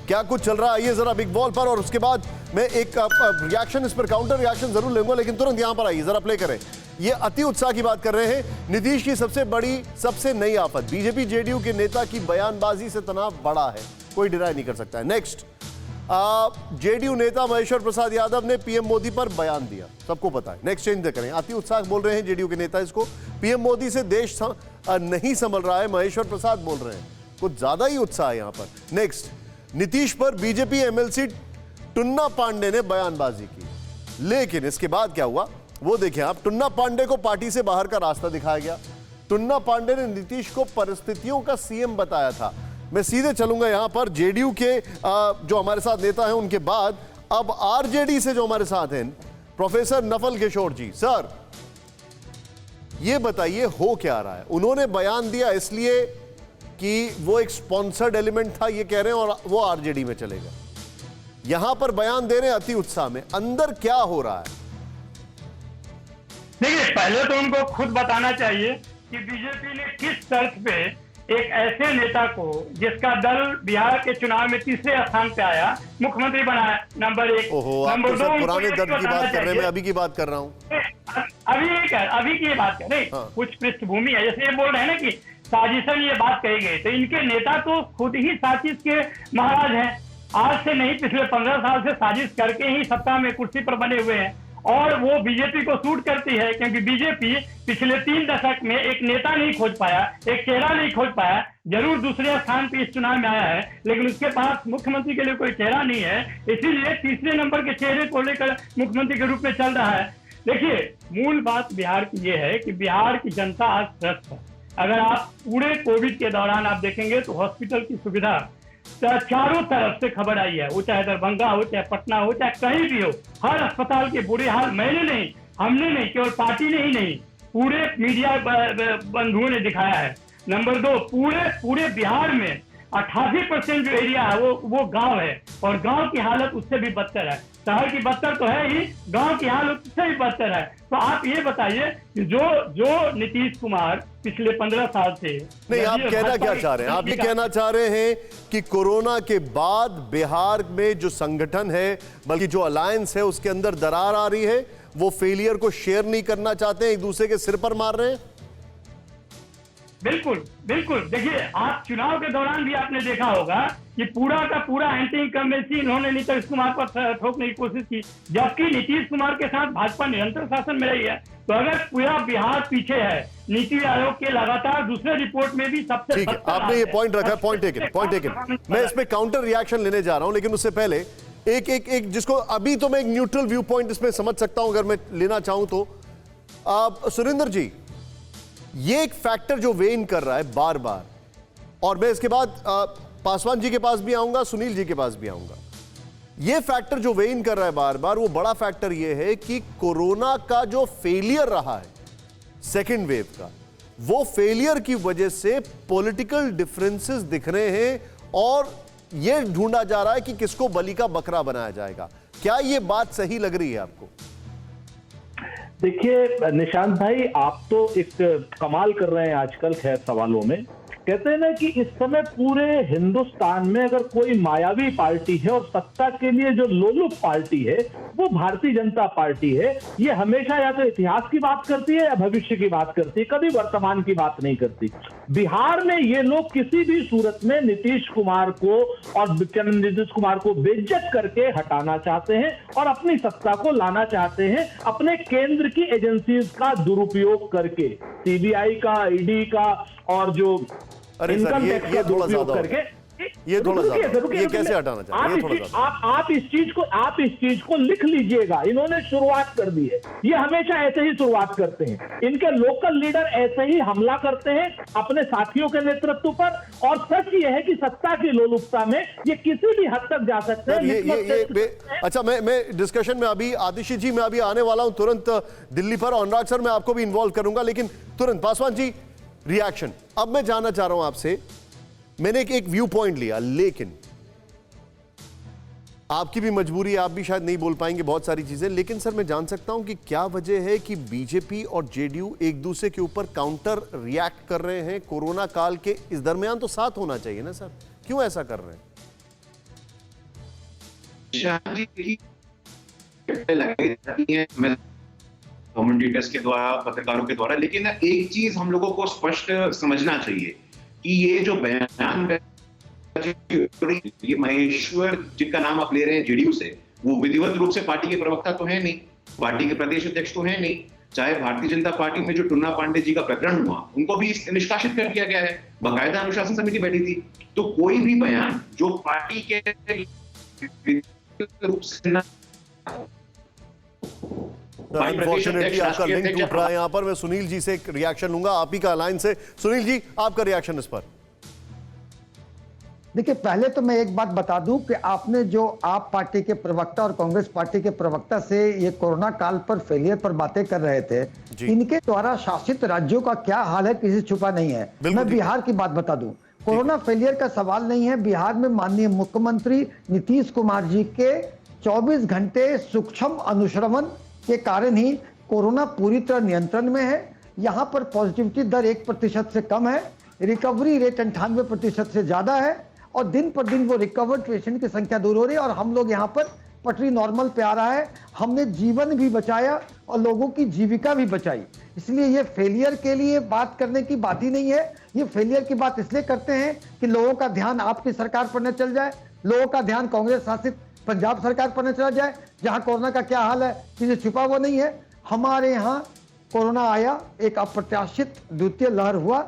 क्या कुछ चल रहा है, आइए जरा बिग बॉल पर, और उसके बाद मैं एक रिएक्शन, इस पर काउंटर रिएक्शन जरूर लूंगा, लेकिन तुरंत यहां पर आइए जरा प्ले करें। ये अति उत्साह की बात कर रहे हैं। नीतीश की सबसे बड़ी, सबसे नई आफत, बीजेपी जेडीयू के नेता की बयानबाजी से तनाव बढ़ा है, कोई डिनाई नहीं कर सकता है। नेक्स्ट, जेडीयू नेता महेश्वर प्रसाद यादव ने पीएम मोदी पर बयान दिया, सबको पता है। नेक्स्ट चेंज करें, अति उत्साह बोल रहे हैं जेडीयू के नेता इसको, पीएम मोदी से देश नहीं संभल रहा है, महेश्वर प्रसाद बोल रहे हैं, कुछ ज्यादा ही उत्साह है यहां पर। नेक्स्ट, नीतीश पर बीजेपी एमएलसी टुन्ना पांडे ने बयानबाजी की, लेकिन इसके बाद क्या हुआ वो देखिए आप। टुन्ना पांडे को पार्टी से बाहर का रास्ता दिखाया गया। टुन्ना पांडे ने नीतीश को परिस्थितियों का सीएम बताया था। मैं सीधे चलूंगा यहां पर जेडीयू के जो हमारे साथ नेता हैं, उनके बाद अब आरजेडी से जो हमारे साथ हैं प्रोफेसर नफल किशोर जी। सर ये बताइए हो क्या रहा है? उन्होंने बयान दिया इसलिए कि वो एक स्पॉन्सर्ड एलिमेंट था, ये कह रहे हैं, और वो आरजेडी में चलेगा। यहां पर बयान दे रहे हैं अति उत्साह में, अंदर क्या हो रहा है? देखिए, पहले तो उनको खुद बताना चाहिए कि बीजेपी ने किस तर्क पे एक ऐसे नेता को, जिसका दल बिहार के चुनाव में तीसरे स्थान पे आया, मुख्यमंत्री बनाया, नंबर एक। नंबर दो, पुराने दर्द की बात कर रहे हैं, मैं अभी की बात कर रहा हूं। अभी की बात कर रहे हैं। हाँ। कुछ पृष्ठभूमि है, जैसे ये बोल रहे हैं ना कि साजिशन ये बात कही गई, तो इनके नेता तो खुद ही साजिश के महाराज हैं। आज से नहीं, पिछले 15 साल से साजिश करके ही सत्ता में कुर्सी पर बने हुए हैं, और वो बीजेपी को सूट करती है, क्योंकि बीजेपी पिछले 3 दशक में एक नेता नहीं खोज पाया, एक चेहरा नहीं खोज पाया। जरूर दूसरे स्थान पे इस चुनाव में आया है, लेकिन उसके पास मुख्यमंत्री के लिए कोई चेहरा नहीं है, इसीलिए तीसरे नंबर के चेहरे को लेकर मुख्यमंत्री के रूप में चल रहा है। देखिए, मूल बात बिहार की ये है कि बिहार की जनता आज त्रस्त है। अगर आप पूरे कोविड के दौरान आप देखेंगे तो हॉस्पिटल की सुविधा चारों तरफ से खबर आई है, वो चाहे दरभंगा हो, चाहे पटना हो, चाहे कहीं भी हो, हर अस्पताल के बुरे हाल मैंने नहीं, हमने नहीं, केवल पार्टी ने ही नहीं, पूरे मीडिया बंधुओं ने दिखाया है। नंबर 2, पूरे बिहार में 88% जो एरिया है वो गांव है, और गांव की हालत उससे भी बदतर है। शहर की बदतर तो है ही, गांव की हालत उससे भी बदतर है। तो आप ये बताइए कि जो नीतीश कुमार पिछले 15 साल से नहीं, आप कहना क्या चाह रहे हैं? आप ये कहना चाह रहे हैं कि कोरोना के बाद बिहार में जो संगठन है, बल्कि जो अलायंस है, उसके अंदर दरार आ रही है, वो फेलियर को शेयर नहीं करना चाहते हैं, एक दूसरे के सिर पर मार रहे हैं? बिल्कुल बिल्कुल। देखिए, आप चुनाव के दौरान भी आपने देखा होगा कि पूरा का पूरा एंटी इनकम्बेंसी इन्होंने नीतीश कुमार पर थोपने की कोशिश की, जबकि नीतीश कुमार के साथ भाजपा निरंतर शासन में रही है। तो अगर पूरा बिहार पीछे है, नीति आयोग के लगातार दूसरे रिपोर्ट में भी सबसे, ठीक है, आपने ये पॉइंट रखा है, पॉइंट टेकन। मैं इस पे काउंटर रिएक्शन लेने जा रहा हूं, लेकिन उससे पहले एक जिसको अभी तो मैं एक न्यूट्रल व्यू पॉइंट इसमें समझ सकता हूं, अगर मैं लेना चाहूं तो। सुरेंद्र जी, ये एक फैक्टर जो वेन कर रहा है बार बार, और मैं इसके बाद पासवान जी के पास भी आऊंगा, सुनील जी के पास भी आऊंगा। ये फैक्टर जो वेन कर रहा है बार बार, वो बड़ा फैक्टर ये है कि कोरोना का जो फेलियर रहा है सेकेंड वेव का, वो फेलियर की वजह से पॉलिटिकल डिफरेंसेस दिख रहे हैं, और ये ढूंढा जा रहा है कि किसको बलि का बकरा बनाया जाएगा। क्या ये बात सही लग रही है आपको? देखिए निशांत भाई, आप तो एक कमाल कर रहे हैं आजकल खैर सवालों में। कहते हैं ना कि इस समय पूरे हिंदुस्तान में अगर कोई मायावी पार्टी है और सत्ता के लिए जो लोलुप पार्टी है, वो भारतीय जनता पार्टी है। ये हमेशा या तो इतिहास की बात करती है या भविष्य की बात करती है, कभी वर्तमान की बात नहीं करती। बिहार में ये लोग किसी भी सूरत में नीतीश कुमार को बेइज्जत करके हटाना चाहते हैं और अपनी सत्ता को लाना चाहते हैं, अपने केंद्र की एजेंसीज का दुरुपयोग करके, सीबीआई का, ईडी का, और जो इनकम टैक्स का दुरुपयोग करके। ये थोड़ा सा ये कैसे हटाना चाहिए? आप इस चीज को लिख लीजिएगा। इन्होंने शुरुआत कर दी है, ये हमेशा ऐसे ही शुरुआत करते हैं। इनके लोकल लीडर ऐसे ही हमला करते हैं अपने साथियों के नेतृत्व पर, और सच ये है कि सत्ता की लोलुपता में ये किसी भी हद तक जा सकते हैं। अच्छा, मैं डिस्कशन में अभी आतिशी जी मैं अभी आने वाला हूं तुरंत दिल्ली पर। अनुराग सर, मैं आपको भी इन्वॉल्व करूंगा, लेकिन तुरंत पासवान जी रिएक्शन। अब मैं जानना चाह रहा हूं आपसे, मैंने एक व्यू पॉइंट लिया, लेकिन आपकी भी मजबूरी है, आप भी शायद नहीं बोल पाएंगे बहुत सारी चीजें, लेकिन सर मैं जान सकता हूं कि क्या वजह है कि बीजेपी और जेडीयू एक दूसरे के ऊपर काउंटर रिएक्ट कर रहे हैं? कोरोना काल के इस दरमियान तो साथ होना चाहिए ना सर, क्यों ऐसा कर रहे हैं? लगाई जाती है कमेंटेटर्स के द्वारा, पत्रकारों के द्वारा, लेकिन एक चीज हम लोगों को स्पष्ट समझना चाहिए कि ये जो बयान ये महेश्वर जिनका नाम आप ले रहे हैं जेडीयू से, वो विधिवत रूप से पार्टी के प्रवक्ता तो है नहीं, पार्टी के प्रदेश अध्यक्ष तो है नहीं। चाहे भारतीय जनता पार्टी में जो टुन्ना पांडे जी का प्रकरण हुआ, उनको भी निष्कासित कर दिया गया है, बाकायदा अनुशासन समिति बैठी थी। तो कोई भी बयान जो पार्टी के रूप से अनफॉर्चुनेटली आपका लिंक टूट रहा है। यहाँ पर मैं सुनील जी से एक रिएक्शन लूंगा, आप ही का लाइन से। सुनील जी, आपका रिएक्शन इस पर। देखिए, पहले तो मैं एक बात बता दूं कि आपने जो आप पार्टी के प्रवक्ता और कांग्रेस पार्टी के प्रवक्ता से ये कोरोना काल पर फेलियर पर बातें कर रहे थे, इनके द्वारा शासित राज्यों का क्या हाल है किसी छुपा नहीं है। मैं बिहार की बात बता दूं, कोरोना फेलियर का सवाल नहीं है। बिहार में माननीय मुख्यमंत्री नीतीश कुमार जी के 24 घंटे सूक्ष्म अनुश्रवण के कारण ही कोरोना पूरी तरह नियंत्रण में है। यहाँ पर पॉजिटिविटी दर 1% से कम है, रिकवरी रेट 98% से ज्यादा है, और दिन पर दिन वो रिकवर्ड पेशेंट की संख्या दूर हो रही है, और हम लोग यहाँ पर पटरी नॉर्मल पे आ रहा है। हमने जीवन भी बचाया और लोगों की जीविका भी बचाई। इसलिए ये फेलियर के लिए बात करने की बात ही नहीं है। ये फेलियर की बात इसलिए करते हैं कि लोगों का ध्यान आपकी सरकार पर न चल जाए, लोगों का ध्यान कांग्रेस शासित पंजाब सरकार पर न चला जाए, जहां कोरोना का क्या हाल है किसी छुपा वो नहीं है। हमारे यहाँ कोरोना आया, एक अप्रत्याशित द्वितीय लहर हुआ,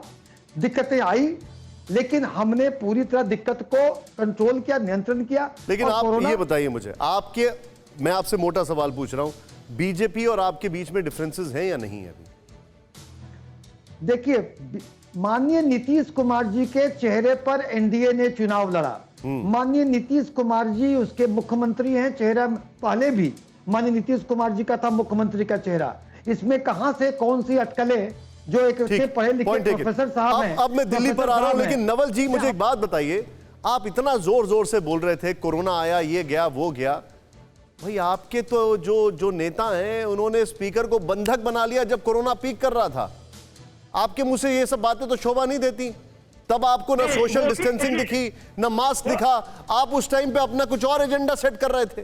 दिक्कतें आई, लेकिन हमने पूरी तरह दिक्कत को कंट्रोल किया, नियंत्रण किया। लेकिन आप ये बताइए मुझे, मैं आपसे मोटा सवाल पूछ रहा हूं, बीजेपी और आपके बीच में डिफरेंसेस हैं या नहीं है? देखिए, माननीय नीतीश कुमार जी के चेहरे पर एनडीए ने चुनाव लड़ा। माननीय नीतीश कुमार जी उसके मुख्यमंत्री हैं, चेहरा पहले भी माननीय नीतीश कुमार जी का था मुख्यमंत्री का चेहरा। इसमें कहां से कौन सी अटकलें, जो एक पढ़े लिखे प्रोफेसर साहब हैं। अब मैं दिल्ली पर आ रहा हूं, लेकिन नवल जी मुझे एक बात बताइए, आप इतना जोर जोर से बोल रहे थे कोरोना आया, ये गया वो गया, भाई आपके तो जो नेता हैं उन्होंने स्पीकर को बंधक बना लिया जब कोरोना पीक कर रहा था। आपके मुंह से ये सब बातें तो शोभा नहीं देती। तब आपको ना सोशल डिस्टेंसिंग दिखी, ना मास्क दिखा, आप उस टाइम पे अपना कुछ और एजेंडा सेट कर रहे थे।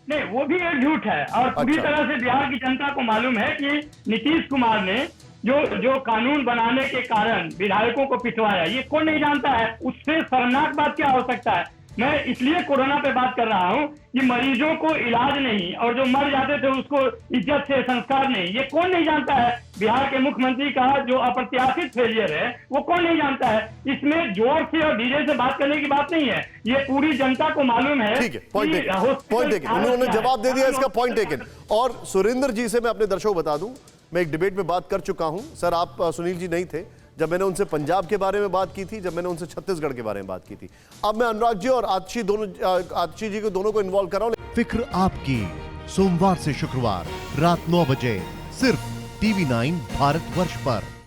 नहीं, वो भी एक झूठ है, और पूरी तरह से बिहार की जनता को मालूम है कि नीतीश कुमार ने जो कानून बनाने के कारण विधायकों को पिटवाया, ये कौन नहीं जानता है। उससे शर्मनाक बात क्या हो सकता है। मैं इसलिए कोरोना पे बात कर रहा हूं कि मरीजों को इलाज नहीं, और जो मर जाते थे उसको इज्जत से संस्कार नहीं, ये कौन नहीं जानता है। बिहार के मुख्यमंत्री का जो अप्रत्याशित फेलियर है वो कौन नहीं जानता है। इसमें जोर से और धीरे से बात करने की बात नहीं है, ये पूरी जनता को मालूम है। ठीक है, पॉइंट टेकन, उन्होंने जवाब दे दिया इसका, पॉइंट टेकन। और सुरेंद्र जी से मैं अपने दर्शकों को बता दूं, मैं एक डिबेट में बात कर चुका हूं। सर, आप सुनील जी नहीं थे जब मैंने उनसे पंजाब के बारे में बात की थी, जब मैंने उनसे छत्तीसगढ़ के बारे में बात की थी। अब मैं अनुराग जी और आतिशी जी को दोनों को इन्वॉल्व कर रहा हूं। फिक्र आपकी, सोमवार से शुक्रवार रात 9 बजे सिर्फ TV9 भारतवर्ष पर।